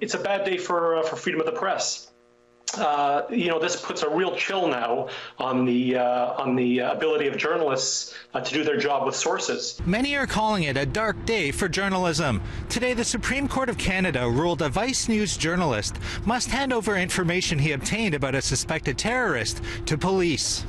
it's a bad day for freedom of the press. This puts a real chill now on the ability of journalists to do their job with sources. Many are calling it a dark day for journalism. Today, the Supreme Court of Canada ruled a Vice News journalist must hand over information he obtained about a suspected terrorist to police.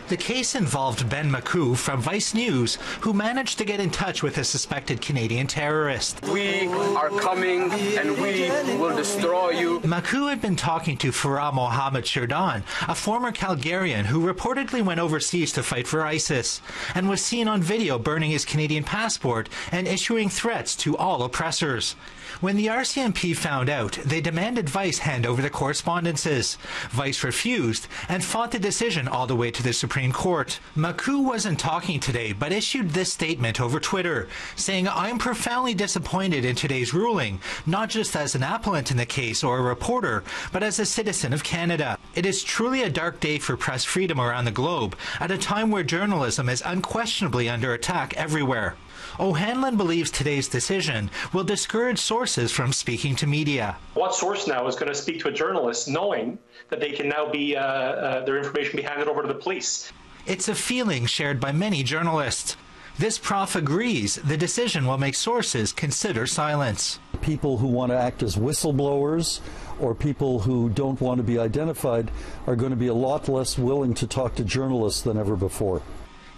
The case involved Ben Maku from Vice News, who managed to get in touch with a suspected Canadian terrorist. We are coming and we will destroy you. Maku had been talking to Farah Mohammed Shirdan, a former Calgarian who reportedly went overseas to fight for ISIS, and was seen on video burning his Canadian passport and issuing threats to all oppressors. When the RCMP found out, they demanded Vice hand over the correspondences. Vice refused and fought the decision all the way to the Supreme Court. Maku wasn't talking today, but issued this statement over Twitter, saying, "I'm profoundly disappointed in today's ruling, not just as an appellant in the case or a reporter, but as a citizen of Canada. It is truly a dark day for press freedom around the globe, at a time where journalism is unquestionably under attack everywhere." O'Hanlon believes today's decision will discourage sources from speaking to media. What source now is going to speak to a journalist knowing that they can now be their information be handed over to the police? It's a feeling shared by many journalists. This prof agrees the decision will make sources consider silence. People who want to act as whistleblowers or people who don't want to be identified are going to be a lot less willing to talk to journalists than ever before.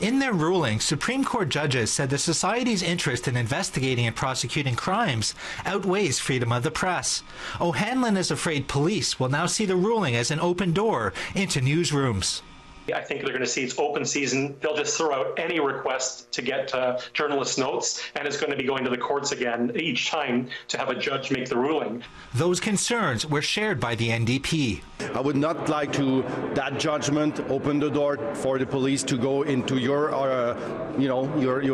In their ruling, Supreme Court judges said the society's interest in investigating and prosecuting crimes outweighs freedom of the press. O'Hanlon is afraid police will now see the ruling as an open door into newsrooms. I think they're going to see it's open season. They'll just throw out any request to get journalist notes, and it's going to be going to the courts again each time to have a judge make the ruling. Those concerns were shared by the NDP. I would not like to that judgment open the door for the police to go into your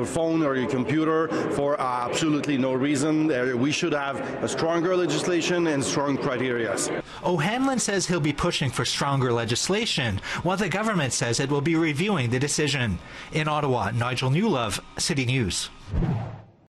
phone or your computer for absolutely no reason. We should have a stronger legislation and strong criteria. O'Hanlon says he'll be pushing for stronger legislation, while the government says it will be reviewing the decision. In Ottawa, Nigel Newlove, City News.